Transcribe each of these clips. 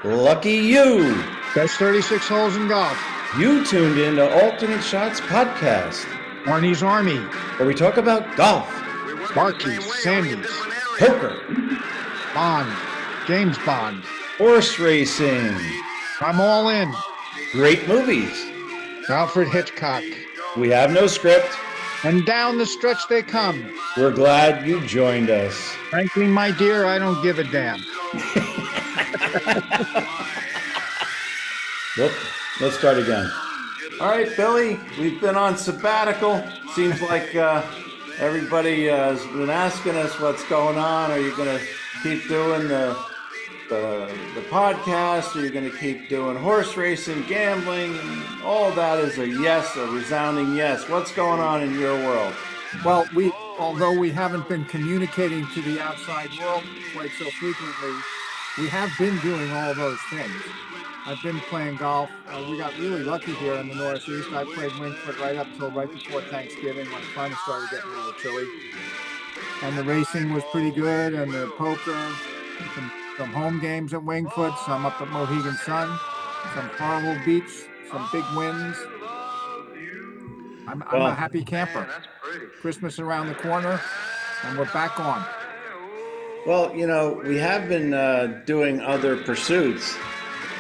Lucky you! Best 36 holes in golf. You tuned in to Alternate Shots Podcast, Arnie's Army. where we talk about golf, Sparky, Sandy's, poker, Bond, James Bond. horse racing, I'm all in. great movies. Alfred Hitchcock. We have no script. And down the stretch they come. We're glad you joined us. Frankly, my dear, I don't give a damn. Whoop, let's start again. All right, Billy, we've been on sabbatical. Seems like everybody has been asking us what's going on. Are you going to keep doing the podcast? Are you going to keep doing horse racing, gambling? And all that is a yes, a resounding yes. What's going on in your world? Well, although we haven't been communicating to the outside world quite so frequently, we have been doing all those things. I've been playing golf. We got really lucky here in the Northeast. I played Wingfoot right before Thanksgiving when it finally started getting a little chilly. And the racing was pretty good, and the poker, some home games at Wingfoot, some up at Mohegan Sun, some horrible beats, some big wins. I'm a happy camper. Christmas around the corner, and we're back on. Well, we have been doing other pursuits.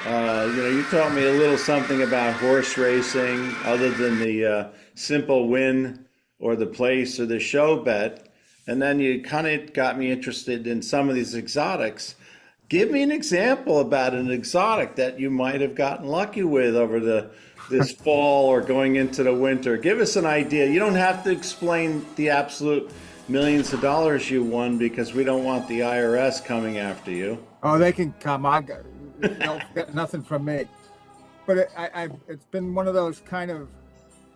You taught me a little something about horse racing other than the simple win or the place or the show bet. And then you kind of got me interested in some of these exotics. Give me an example about an exotic that you might have gotten lucky with over this fall or going into the winter. Give us an idea. You don't have to explain the absolute millions of dollars you won because we don't want the IRS coming after you. Oh, they can come. They'll get nothing from me. But it's been one of those kind of,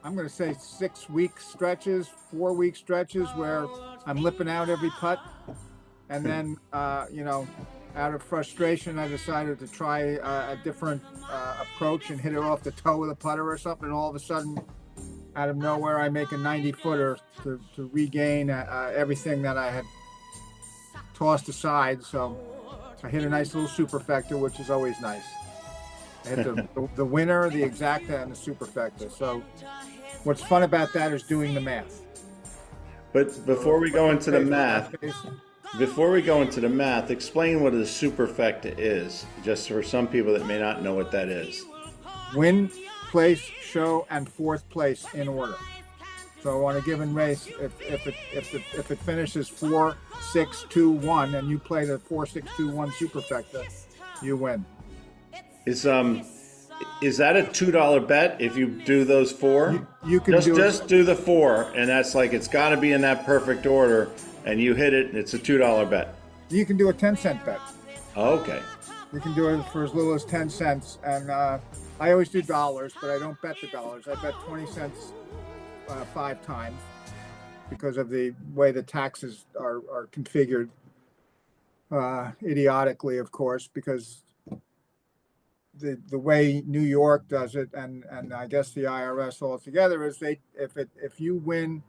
I'm going to say 4-week stretches where I'm lipping out every putt. And then, out of frustration, I decided to try a different approach and hit it off the toe of the putter or something. And all of a sudden, out of nowhere, I make a 90-footer to regain everything that I had tossed aside. So I hit a nice little superfecta, which is always nice. I hit the winner, the exacta, and the superfecta. So what's fun about that is doing the math. But before we go into the math, explain what a superfecta is, just for some people that may not know what that is. Win, place, show, and fourth place in order. So on a given race, if it finishes 4, 6, 2, 1, and you play the 4, 6, 2, 1 superfecta, you win. Is that a $2 bet if you do those four? You can just do the 4, and that's like it's got to be in that perfect order, and you hit it, and it's a $2 bet. You can do a 10-cent bet. Oh, okay. You can do it for as little as 10 cents, and I always do dollars, but I don't bet the dollars. I bet 20 cents 5 times because of the way the taxes are configured, idiotically, of course, because the way New York does it, and I guess the IRS altogether, is if you win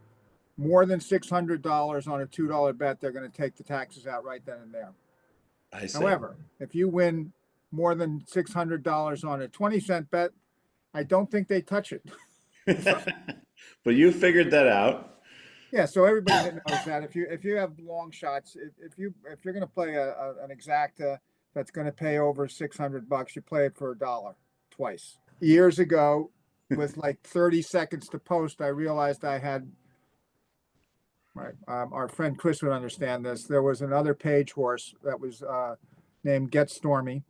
more than $600 on a $2 bet, they're going to take the taxes out right then and there. I see. However, if you win more than $600 on a 20-cent bet, I don't think they touch it. But you figured that out. Yeah, so everybody knows that if you have long shots, if you're going to play an exacta that's going to pay over $600, you play it for $1 twice. Years ago, with like 30 seconds to post, I realized I had. Right, our friend Chris would understand this. There was another page horse that was named Get Stormy,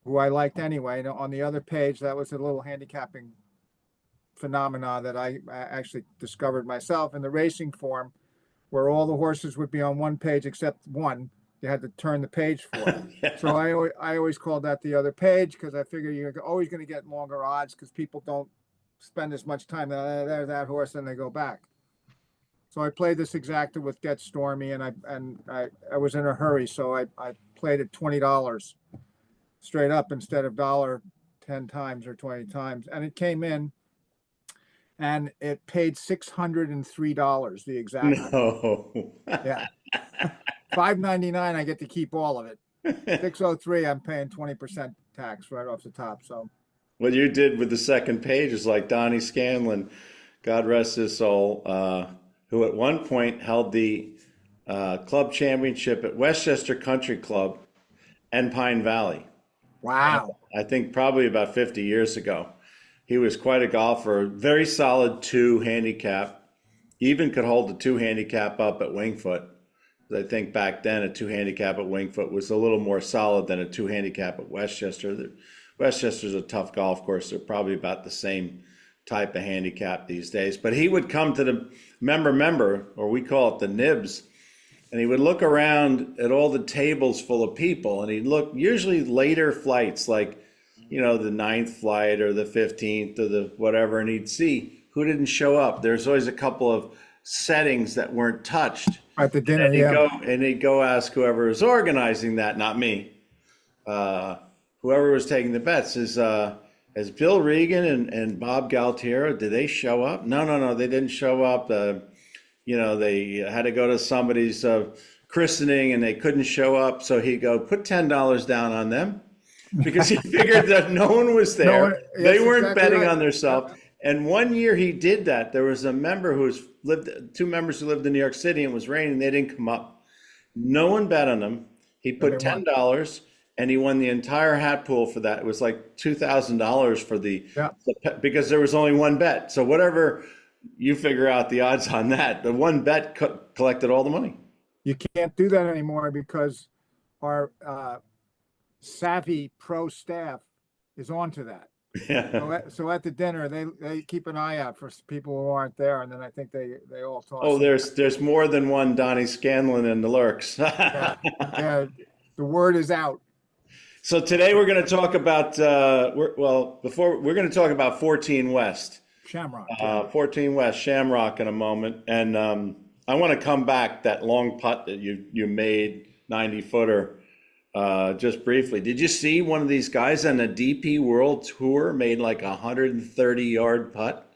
who I liked anyway. And on the other page, that was a little handicapping phenomena that I actually discovered myself in the racing form, where all the horses would be on one page except one. You had to turn the page for. Yeah. So I always called that the other page because I figure you're always going to get longer odds because people don't spend as much time. There's that horse, and they go back. So I played this exacta with Get Stormy, and I was in a hurry, so I played it $20 straight up instead of $1 10 times or 20 times, and it came in, and it paid $603, the exacta. No. Yeah. $5.99, I get to keep all of it. $603, I'm paying 20% attacks right off the top. So What you did with the second page is like Donnie Scanlon, God rest his soul, who at one point held the club championship at Westchester Country Club and Pine Valley. wow, I think probably about 50 years ago. He was quite a golfer, very solid two handicap, even could hold the two handicap up at Wingfoot. I think back then a two handicap at Wingfoot was a little more solid than a two handicap at Westchester. Westchester's a tough golf course. They're probably about the same type of handicap these days. But he would come to the member, or we call it the nibs, and he would look around at all the tables full of people, and he'd look usually later flights, like, you know, the 9th flight or the 15th or the whatever, and he'd see who didn't show up. There's always a couple of settings that weren't touched. at the dinner, And he'd yeah. he'd go ask whoever was organizing that, not me, whoever was taking the bets, is Bill Regan and Bob Galtiero, did they show up? No, they didn't show up. You know, they had to go to somebody's christening and they couldn't show up. So he'd go, put $10 down on them, because he figured that no one was there. No one- They yes, weren't exactly betting right. on themselves. And one year he did that. There was a member two members who lived in New York City, and it was raining. They didn't come up. No one bet on them. He put they won. $10 and he won the entire hat pool for that. It was like $2,000 for Yeah. because there was only one bet. So whatever you figure out the odds on that, the one bet collected all the money. You can't do that anymore because our savvy pro staff is onto that. Yeah. So at the dinner, they keep an eye out for people who aren't there, and then I think they all toss. Oh, there's more than one Donnie Scanlon in the lurks. Yeah, the word is out. So today we're going to talk about we're going to talk about 14 West. Shamrock. 14 West Shamrock in a moment, and I want to come back that long putt that you made, 90-footer. Just briefly, did you see one of these guys on the DP World Tour made like a 130-yard putt?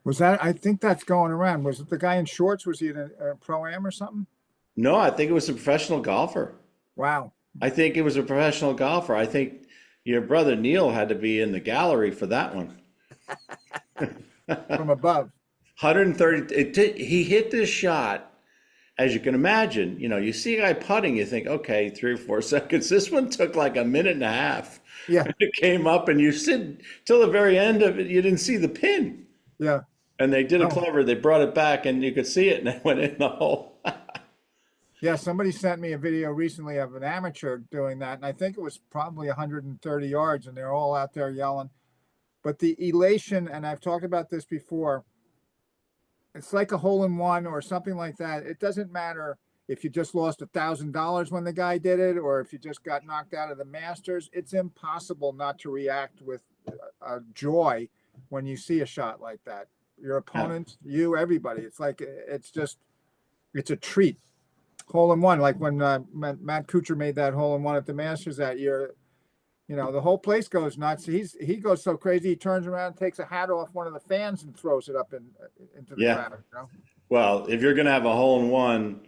Was that? I think that's going around. Was it the guy in shorts? Was he in a pro-am or something? No, I think it was a professional golfer. Wow. I think it was a professional golfer. I think your brother Neil had to be in the gallery for that one. From above. 130. He hit this shot. As you can imagine, you know, you see a guy putting, you think, okay, 3 or 4 seconds. This one took like a minute and a half. Yeah. It came up, and you sit till the very end of it, you didn't see the pin. Yeah. And they did it clever. They brought it back, and you could see it, and it went in the hole. Yeah, somebody sent me a video recently of an amateur doing that, and I think it was probably 130 yards, and they're all out there yelling. But the elation, and I've talked about this before, it's like a hole-in-one or something like that. It doesn't matter if you just lost $1,000 when the guy did it, or if you just got knocked out of the Masters. It's impossible not to react with joy when you see a shot like that. Your opponent, you, everybody. It's like, it's a treat. Hole-in-one, like when Matt Kuchar made that hole-in-one at the Masters that year. You know, the whole place goes nuts. He goes so crazy, he turns around, takes a hat off one of the fans, and throws it up into the crowd. You know? Well, if you're going to have a hole-in-one,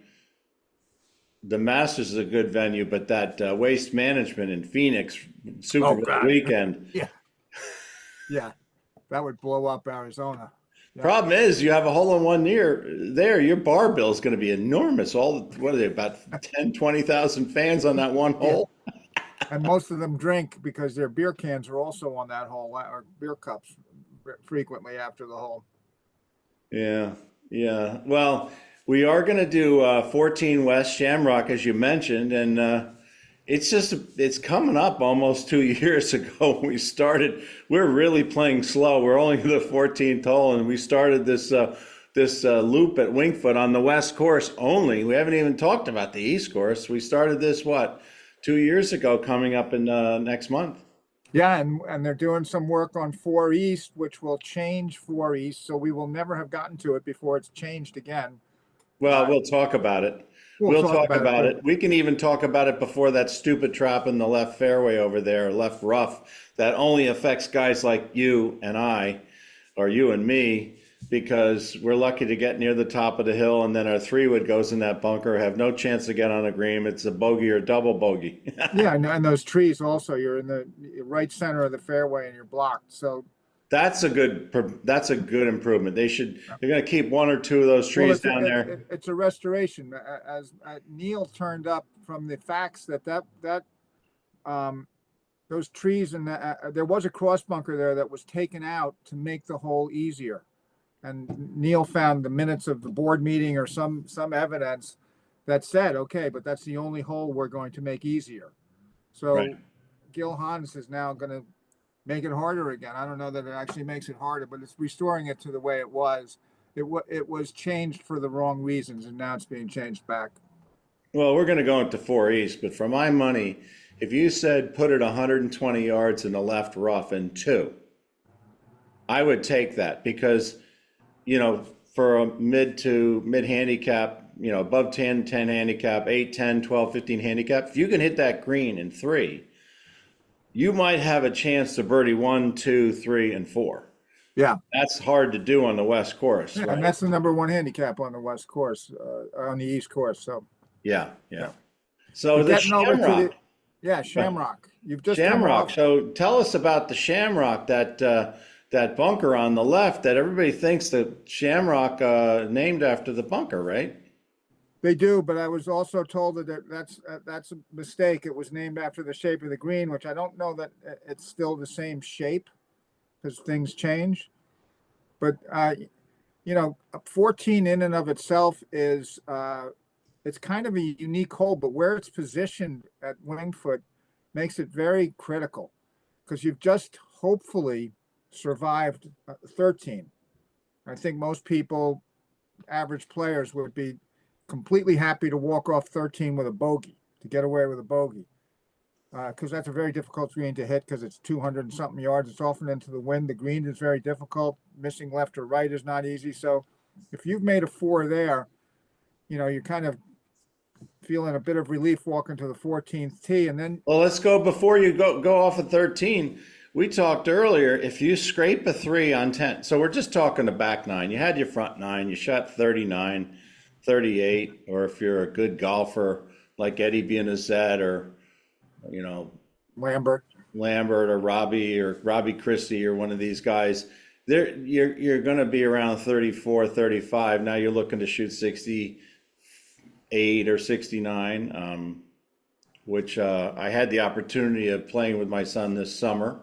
the Masters is a good venue, but that Waste Management in Phoenix Super Bowl weekend. Yeah, that would blow up Arizona. Yeah. Problem is, you have a hole-in-one near there, your bar bill is going to be enormous. What are they, about 10, 20,000 fans on that one hole? Yeah. And most of them drink because their beer cans are also on that hole, or beer cups frequently after the hole. Yeah. Well, we are going to do 14 West Shamrock, as you mentioned, and it's coming up almost 2 years ago when we started. We're really playing slow. We're only the 14th hole, and we started this loop at Wingfoot on the West course only. We haven't even talked about the East course. We started this, 2 years ago, coming up in next month. Yeah, and they're doing some work on 4 East, which will change 4 East, so we will never have gotten to it before it's changed again. Well, we'll talk about it. We'll talk about it. We can even talk about it before that stupid trap in the left fairway over there, left rough, that only affects guys like you and I, or you and me, because we're lucky to get near the top of the hill, and then our 3-wood goes in that bunker, have no chance to get on the green. It's a bogey or double bogey. Yeah, and those trees also, you're in the right center of the fairway and you're blocked. So, That's a good improvement. They're going to keep 1 or 2 of those well, trees down there. it's a restoration. As Neil turned up from the facts that um, those trees and there was a cross bunker there that was taken out to make the hole easier. And Neil found the minutes of the board meeting or some evidence that said, okay, but that's the only hole we're going to make easier. So Right. Gil Hans is now going to make it harder again. I don't know that it actually makes it harder, but it's restoring it to the way it was. It was changed for the wrong reasons, and now it's being changed back. Well, we're going to go into 4 East, but for my money, if you said put it 120 yards in the left rough and 2, I would take that because, for a mid handicap, above 10 handicap, 8, 10, 12, 15 handicap, if you can hit that green in 3, you might have a chance to birdie 1, 2, 3, and 4. Yeah. That's hard to do on the West course, Yeah, right? and that's the number 1 handicap on the West course, on the East course. So Yeah. So but the getting over to Shamrock. Shamrock. You've just come Shamrock. off. So tell us about the Shamrock, that bunker on the left that everybody thinks the Shamrock named after the bunker, right? They do, but I was also told that that's a mistake. It was named after the shape of the green, which I don't know that it's still the same shape because things change. But 14 in and of itself is it's kind of a unique hole, but where it's positioned at Winged Foot makes it very critical because you've just hopefully survived 13. I think most people, average players, would be completely happy to walk off 13 with a bogey, to get away with a bogey. Because that's a very difficult green to hit because it's 200 and something yards. It's often into the wind. The green is very difficult. Missing left or right is not easy. So if you've made a 4 there, you're kind of feeling a bit of relief walking to the 14th tee. And then, Well, let's go before you go off at 13. We talked earlier, if you scrape a 3 on 10, so we're just talking the back 9. You had your front 9, you shot 39, 38, or if you're a good golfer like Eddie Bianazet or, Lambert or Robbie Christie or one of these guys, you're going to be around 34, 35. Now you're looking to shoot 68 or 69, which I had the opportunity of playing with my son this summer,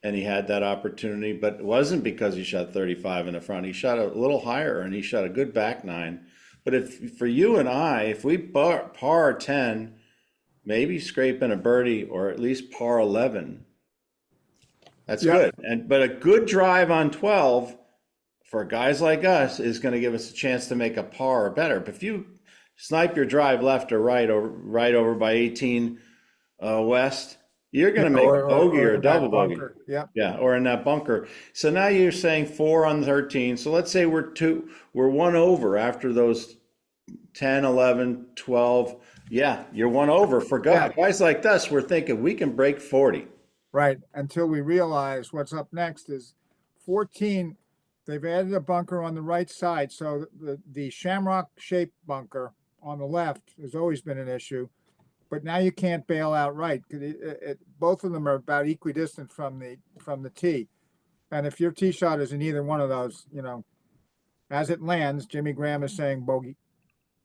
and he had that opportunity, but it wasn't because he shot 35 in the front. He shot a little higher, and he shot a good back 9. But if for you and I, if we par 10, maybe scraping a birdie or at least par 11, that's good. But a good drive on 12 for guys like us is going to give us a chance to make a par or better. But if you snipe your drive left or right over by 18 west, you're going to make a bogey or a double bogey. Yeah, or in that bunker. So now you're saying 4 on 13. So let's say we're 1 over after those 10, 11, 12. Yeah, you're 1 over for guys like us. We're thinking we can break 40. Right, until we realize what's up next is 14. They've added a bunker on the right side. So the shamrock-shaped bunker on the left has always been an issue. But now you can't bail out right because both of them are about equidistant from the tee. And if your tee shot is in either one of those, as it lands, Jimmy Graham is saying bogey.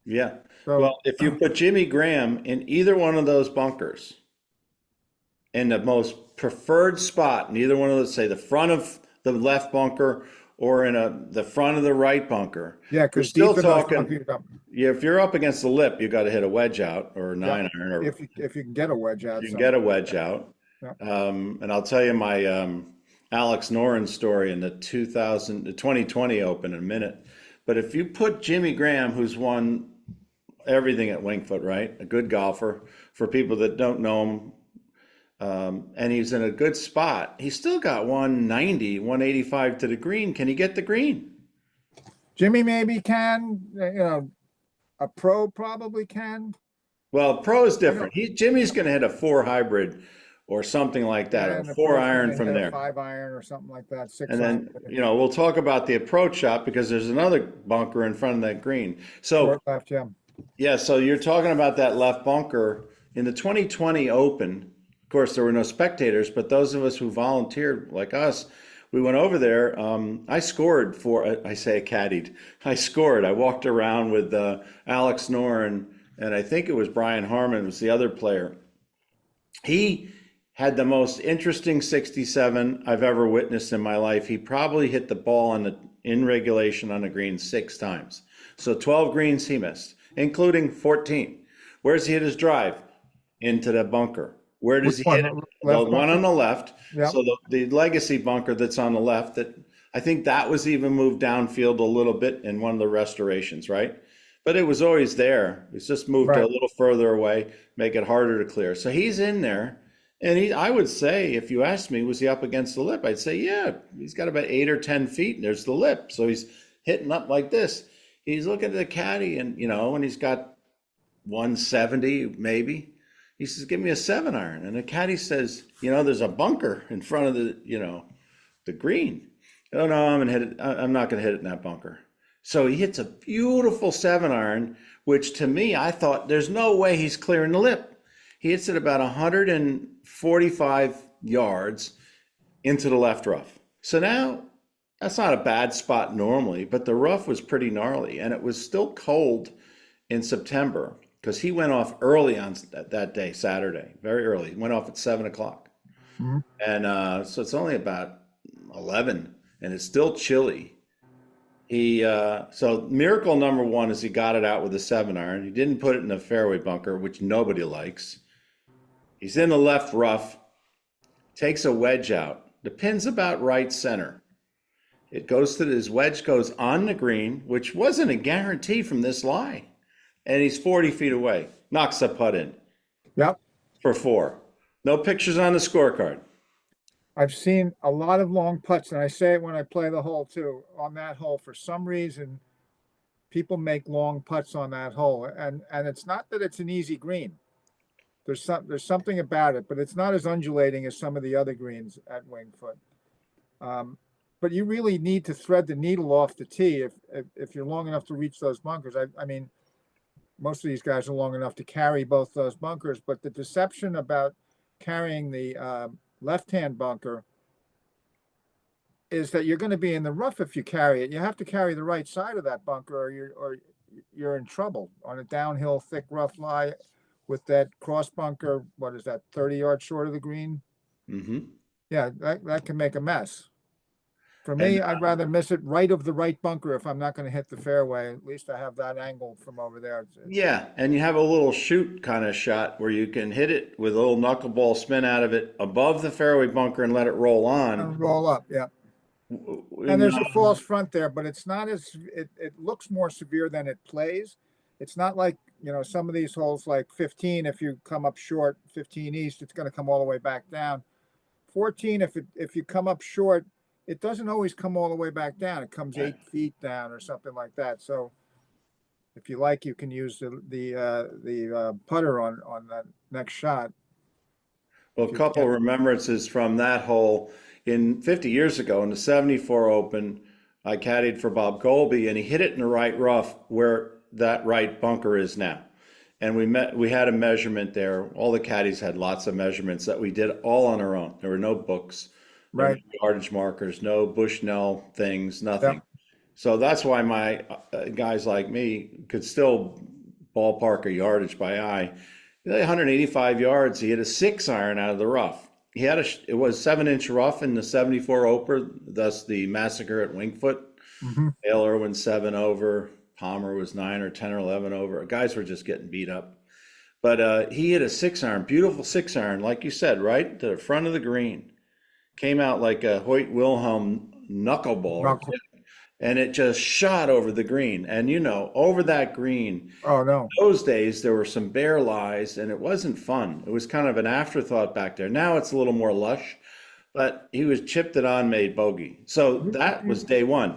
Yeah. So, well, if you put Jimmy Graham in either one of those bunkers, in the most preferred spot, in either one of those, say the front of the left bunker or in the front of the right bunker. Yeah, because still talking. Yeah, if you're up against the lip, you got to hit a wedge out or a 9-iron. Or if you can get a wedge out, you can get a wedge out. Yeah. And I'll tell you my Alex Noren story in the 2020 Open in a minute. But if you put Jimmy Graham, who's won everything at Winged Foot, right? A good golfer. For people that don't know him, and he's in a good spot. He's still got 190, 185 to the green. Can he get the green? Jimmy maybe can. A pro probably can. Well, pro is different. Jimmy's going to hit a 4 hybrid or something like that, or And the four first one iron they from hit a there. 5 iron or something like that, And 6 iron. then, we'll talk about the approach shot because there's another bunker in front of that green. So, Short left, yeah. yeah, so you're talking about that left bunker in the 2020 Open. Of course, there were no spectators, but those of us who volunteered, like us, we went over there. I scored I say I caddied. I scored. I walked around with Alex Noren, and I think it was Brian Harmon was the other player. He had the most interesting 67 I've ever witnessed in my life. He probably hit the ball in regulation on the green 6 times. So 12 greens he missed, including 14. Where's he hit his drive? Into the bunker. Where does Which he one? hit it? The Left one bunker? on the left. Yep. So the legacy bunker that's on the left, that I think that was even moved downfield a little bit in one of the restorations, right? But it was always there. It's just moved a Right. little further away, make it harder to clear. So he's in there. And I would say, if you asked me, was he up against the lip? I'd say, yeah, he's got about 8 or 10 feet, and there's the lip. So he's hitting up like this. He's looking at the caddy, and and he's got 170 maybe. He says, "Give me a 7 iron." And the caddy says, "There's a bunker in front of the green." Oh no, I'm gonna hit it. I'm not gonna hit it in that bunker. So he hits a beautiful 7 iron, which to me, I thought, there's no way he's clearing the lip. He hits it about 145 yards into the left rough. So now that's not a bad spot normally, but the rough was pretty gnarly, and it was still cold in September because he went off early on that day, Saturday, very early. He went off at 7 o'clock. Mhm. And so it's only about 11, and it's still chilly. So miracle number one is he got it out with a 7 iron. He didn't put it in a fairway bunker, which nobody likes. He's in the left rough, takes a wedge out. The pin's about right center. His wedge goes on the green, which wasn't a guarantee from this lie. And he's 40 feet away. Knocks a putt in Yep. for 4. No pictures on the scorecard. I've seen a lot of long putts, and I say it when I play the hole too. On that hole, for some reason, people make long putts on that hole, and it's not that it's an easy green. There's something about it, but it's not as undulating as some of the other greens at Winged Foot. But you really need to thread the needle off the tee if you're long enough to reach those bunkers. I mean, most of these guys are long enough to carry both those bunkers, but the deception about carrying the left-hand bunker is that you're going to be in the rough if you carry it. You have to carry the right side of that bunker, or you're in trouble on a downhill, thick, rough lie with that cross bunker. What is that, 30 yards short of the green? Mm-hmm. Yeah, that can make a mess. For And me, I'd rather miss it right of the right bunker if I'm not going to hit the fairway. At least I have that angle from over there. yeah, and you have a little shoot kind of shot where you can hit it with a little knuckleball spin out of it above the fairway bunker and let it roll on. Roll up, yeah. And there's a false front there, but it's not it looks more severe than it plays. It's not like, some of these holes like 15, if you come up short, 15 east, it's going to come all the way back down. 14, if you come up short, it doesn't always come all the way back down. It comes 8 feet down or something like that. So if you like, you can use the putter on that next shot. Well, a couple of remembrances from that hole. In 50 years ago in the 74 Open, I caddied for Bob Colby, and he hit it in the right rough where that right bunker is now. And we had a measurement there. All the caddies had lots of measurements that we did all on our own. There were no books, there were Right. no yardage markers, no Bushnell things, nothing. Yep. So that's why my guys like me could still ballpark a yardage by eye. 185 yards, he hit a 6 iron out of the rough. It was 7-inch rough in the 74 Open, thus the massacre at Winged Foot. Mm-hmm. Dale Irwin 7 over, Palmer was 9 or 10 or 11 over. Guys were just getting beat up. But he hit a 6 iron, beautiful 6 iron, like you said, right to the front of the green. Came out like a Hoyt Wilhelm knuckleball. And it just shot over the green. And over that green, Oh no. those days there were some bear lies, and it wasn't fun. It was kind of an afterthought back there. Now it's a little more lush, but he was chipped it on, made bogey. So that was day one.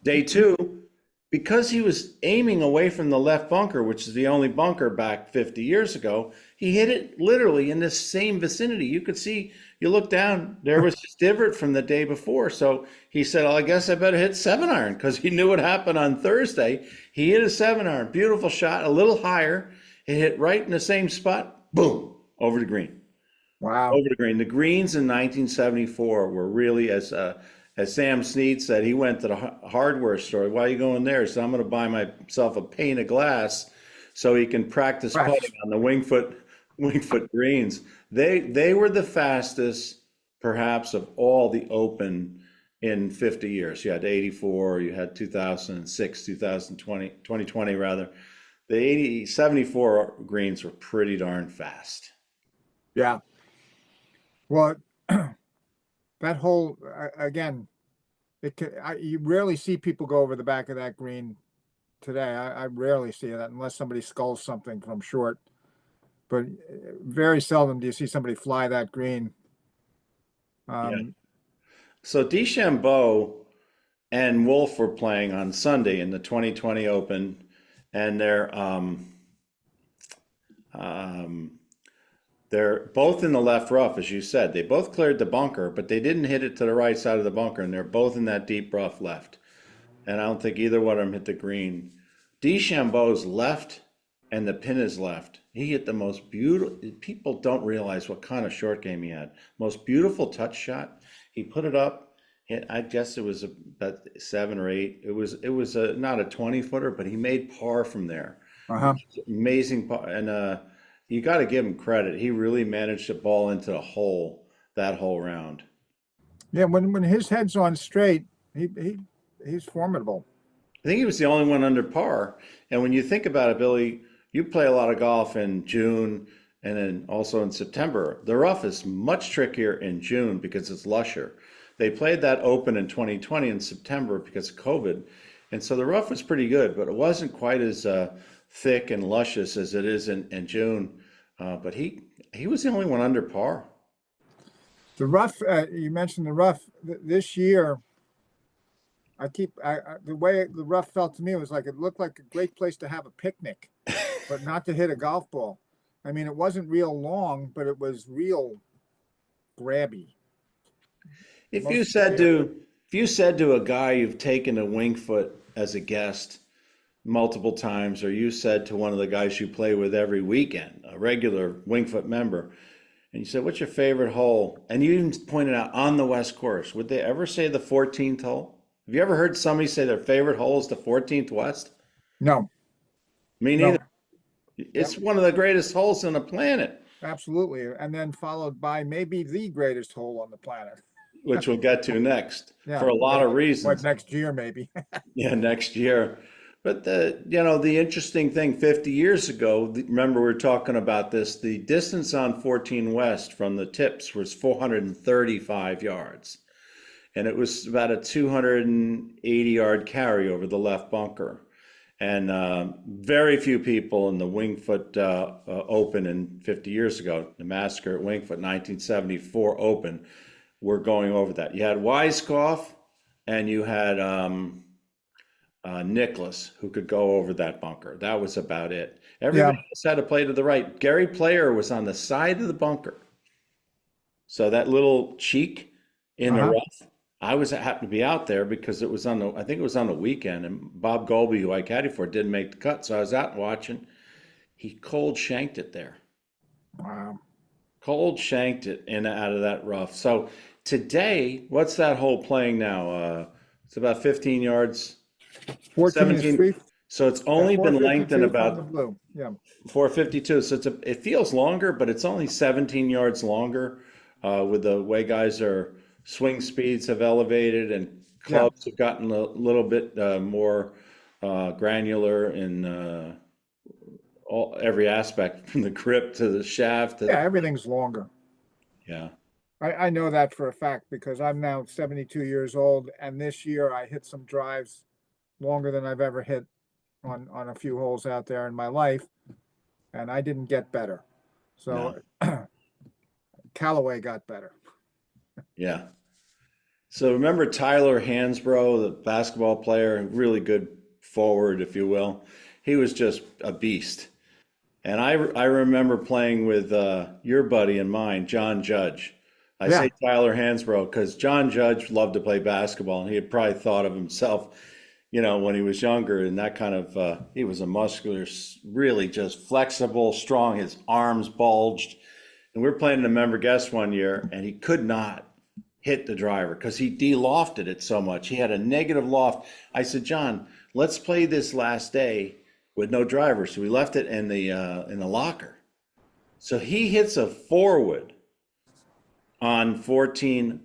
Day two, because he was aiming away from the left bunker, which is the only bunker back 50 years ago, he hit it literally in the same vicinity. You could see, you look down, there was his divot from the day before. So he said, "Oh, I guess I better hit 7 iron," because he knew what happened on Thursday. He hit a 7 iron, beautiful shot, a little higher. It hit right in the same spot, boom, over the green. Wow. Over the green. The greens in 1974 were really, as Sam Snead said, he went to the hardware store. "Why are you going there?" So "I'm going to buy myself a pane of glass so he can practice putting Fresh. on the wingfoot greens." They were the fastest, perhaps, of all the Open in 50 years. You had 84, you had 2006, 2020, 2020 rather. The 74 greens were pretty darn fast. Yeah. Well, that whole again, you rarely see people go over the back of that green today. I rarely see that unless somebody sculls something from short. But very seldom do you see somebody fly that green. Yeah. Um, So DeChambeau and Wolff were playing on Sunday in the 2020 Open, and um, they're both in the left rough, as you said. They both cleared the bunker, but they didn't hit it to the right side of the bunker, and they're both in that deep rough left. And I don't think either one of them hit the green. DeChambeau's left, and the pin is left. He hit the most beautiful. People don't realize what kind of short game he had. Most beautiful touch shot. He put it up. I guess it was about 7 or 8. It was not a 20-footer, but he made par from there. uh-huh. Amazing par, and you got to give him credit. He really managed to ball into the hole that whole round. Yeah, when his head's on straight, he's formidable. I think he was the only one under par. And when you think about it, Billy, you play a lot of golf in June and then also in September. The rough is much trickier in June because it's lusher. They played that Open in 2020 in September because of COVID. And so the rough was pretty good, but it wasn't quite as thick and luscious as it is in June. But he was the only one under par. The rough, you mentioned the rough this year. The way the rough felt to me was like it looked like a great place to have a picnic, but not to hit a golf ball. I mean, it wasn't real long, but it was real grabby. If Most you of the said year. to if you said to a guy you've taken a Wingfoot as a guest multiple times, or you said to one of the guys you play with every weekend, a regular Wingfoot member, and you said, "What's your favorite hole?" And you even pointed out on the West Course, would they ever say the 14th hole? Have you ever heard somebody say their favorite hole is the 14th West? No, Me no, neither. yep, It's one of the greatest holes on the planet, absolutely. And then followed by maybe the greatest hole on the planet. which we'll get to next Yeah, for a lot of what reasons. next year maybe? Yeah, next year. But the interesting thing, 50 years ago, remember we were talking about this, the distance on 14 West from the tips was 435 yards. And it was about a 280-yard carry over the left bunker. And very few people in the Wingfoot Open in 50 years ago, the Massacre at Wingfoot 1974 Open, were going over that. You had Weiskopf and you had Nicklaus, who could go over that bunker. That was about it. Yeah, Everybody else had to play to the right. Gary Player was on the side of the bunker. So that little cheek in the uh-huh. rough, happened to be out there because it was I think it was on the weekend, and Bob Golby, who I caddied for, didn't make the cut. So I was out watching. He cold shanked it there. Wow. Cold shanked it in out of that rough. So today, what's that hole playing now? It's about 15 yards, 14 is 17. three, So it's only been lengthened 452 from the about blue. Yeah. 452. So it feels longer, but it's only 17 yards longer with the way guys are swing speeds have elevated and Yeah. clubs have gotten a little bit more granular in every aspect from the grip to the shaft. Yeah, everything's longer. Yeah. I know that for a fact because I'm now 72 years old, and this year I hit some drives longer than I've ever hit on a few holes out there in my life, and I didn't get better. No. So Callaway got better. Yeah. So remember Tyler Hansbrough, the basketball player, really good forward, if you will. He was just a beast. And I remember playing with your buddy and mine, John Judge. I Yeah. say Tyler Hansbrough because John Judge loved to play basketball, and he had probably thought of himself, when he was younger, and that kind of he was a muscular, really just flexible, strong. His arms bulged, and we were playing a member guest one year, and he could not hit the driver because he de-lofted it so much. He had a negative loft. I said, John, let's play this last day with no driver. So we left it in the locker. So he hits a forward on 14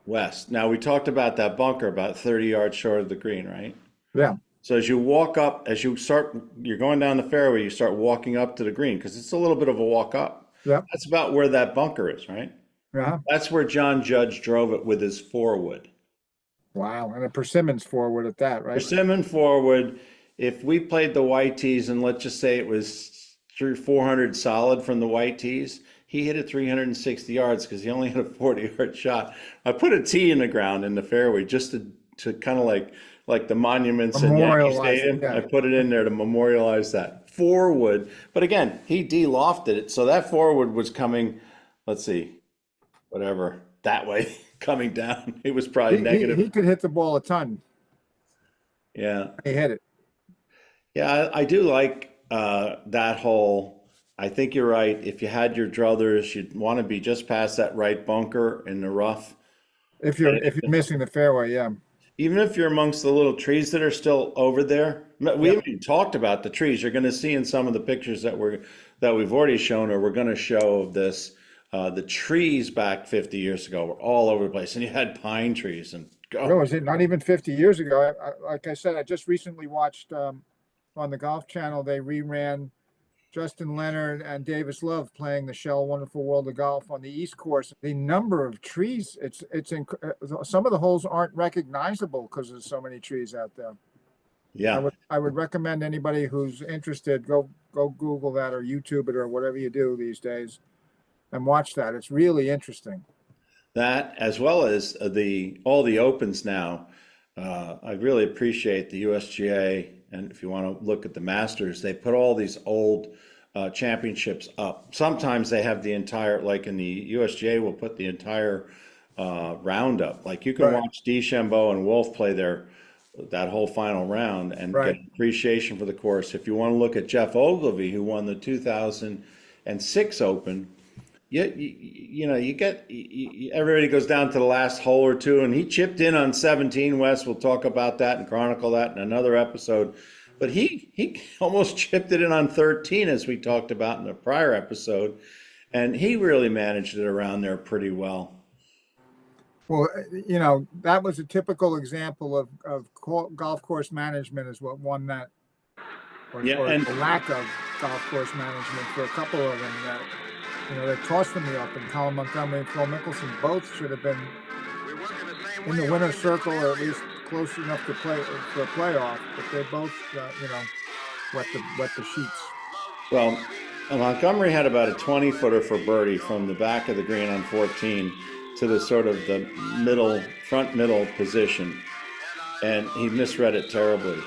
West. Now we talked about that bunker about 30 yards short of the green, right? Yeah. So as you walk up, you're going down the fairway, you start walking up to the green because it's a little bit of a walk up. Yeah. That's about where that bunker is, right? Yeah. That's where John Judge drove it with his forward. Wow. And a Persimmons forward at that, right? Persimmon forward, if we played the white tees and let's just say it was 400 solid from the white tees, he hit it 360 yards because he only had a 40-yard shot. I put a tee in the ground in the fairway just to kind of like the monuments in Yankee Stadium. Yeah. I put it in there to memorialize that forward. But again, he de-lofted it. So that forward was coming, let's see, whatever, that way, coming down. It was probably negative. He could hit the ball a ton. Yeah. He hit it. Yeah, I do like that hole. I think you're right. If you had your druthers, you'd want to be just past that right bunker in the rough. If you're missing the fairway, yeah. Even if you're amongst the little trees that are still over there, we haven't even talked about the trees. You're going to see in some of the pictures that we've already shown, or we're going to show of this. The trees back 50 years ago were all over the place, and you had pine trees and. No, is it not even 50 years ago? Like I said, I just recently watched on the Golf Channel. They reran Justin Leonard and Davis Love playing the Shell Wonderful World of Golf on the East Course. The number of trees, some of the holes aren't recognizable because there's so many trees out there. Yeah, I would recommend anybody who's interested, go Google that or YouTube it or whatever you do these days and watch that. It's really interesting. That, as well as all the opens now. I really appreciate the USGA, and if you want to look at the Masters, they put all these old championships up. Sometimes they have the entire, like in the USGA, will put the entire roundup. Like you can watch DeChambeau and Wolff play that whole final round and get appreciation for the course. If you want to look at Jeff Ogilvy, who won the 2006 Open, everybody goes down to the last hole or two, and he chipped in on 17 West. We'll talk about that and chronicle that in another episode. But he almost chipped it in on 13, as we talked about in the prior episode, and he really managed it around there pretty well. Well, that was a typical example of golf course management is what won that, or the lack of golf course management for a couple of them that. They tossed them the Open. Colin Montgomery and Phil Mickelson both should have been in the winner's circle, or at least close enough to play for a playoff. But they both, wet the sheets. Well, Montgomery had about a 20-footer for birdie from the back of the green on 14 to the sort of the front middle position, and he misread it terribly.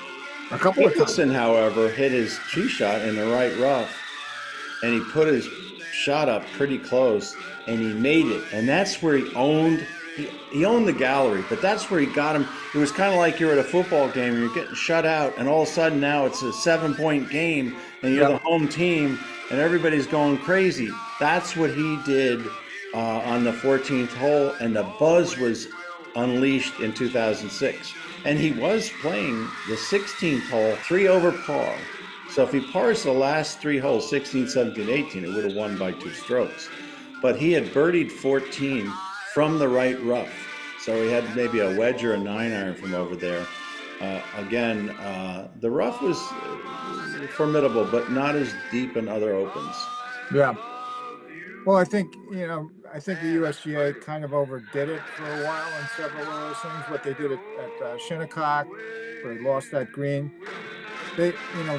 A couple of times. Mickelson, however, hit his tee shot in the right rough, and he put his shot up pretty close, and he made it, and that's where he owned the gallery. But that's where he got him. It was kind of like you're at a football game and you're getting shut out, and all of a sudden now it's a 7-point game and you're the home team and everybody's going crazy. That's what he did on the 14th hole, and the buzz was unleashed in 2006, and he was playing the 16th hole 3 over par. So if he pars the last 3 holes, 16, 17, 18, it would have won by 2 strokes. But he had birdied 14 from the right rough. So he had maybe a wedge or a 9-iron from over there. The rough was formidable, but not as deep in other Opens. Yeah. Well, I think the USGA kind of overdid it for a while in several of those things. What they did at Shinnecock, where they lost that green.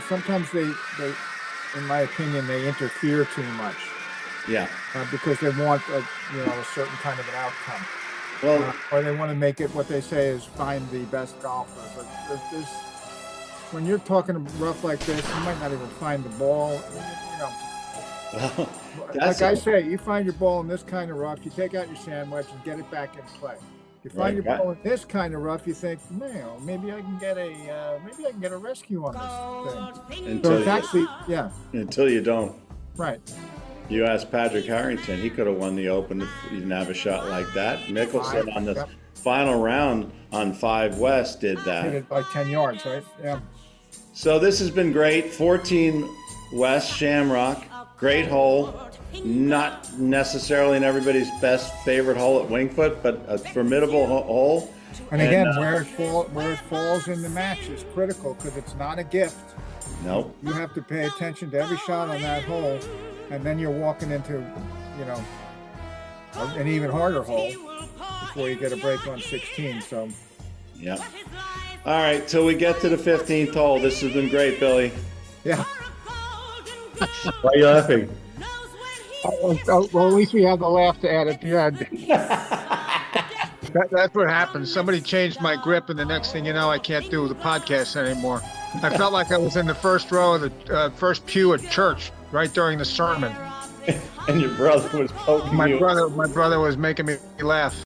Sometimes they, in my opinion, they interfere too much. Yeah. Because they want a certain kind of an outcome. Well, or they want to make it what they say is find the best golfer. But when you're talking rough like this, you might not even find the ball. Like I say, you find your ball in this kind of rough, you take out your sand wedge and get it back in play. You find your ball in this kind of rough, you think, man, maybe I can get a rescue on this thing. Until you don't. Right. You asked Patrick Harrington, he could have won the Open if he didn't have a shot like that. Mickelson on the final round on 5 West did that. Hit it by 10 yards, right? Yeah. So this has been great. 14 West Shamrock, great hole. Not necessarily in everybody's best favorite hole at Wingfoot, but a formidable hole. And again, where it falls in the match is critical because it's not a gift. Nope. You have to pay attention to every shot on that hole, and then you're walking into, an even harder hole before you get a break on 16. So. Yeah. All right, till we get to the 15th hole. This has been great, Billy. Yeah. Why are you laughing? Well, at least we have the laugh to add at the end. That's what happened. Somebody changed my grip, and the next thing you know, I can't do the podcast anymore. I felt like I was in the first row of the first pew at church, right during the sermon. And your brother was poking you. My brother was making me laugh.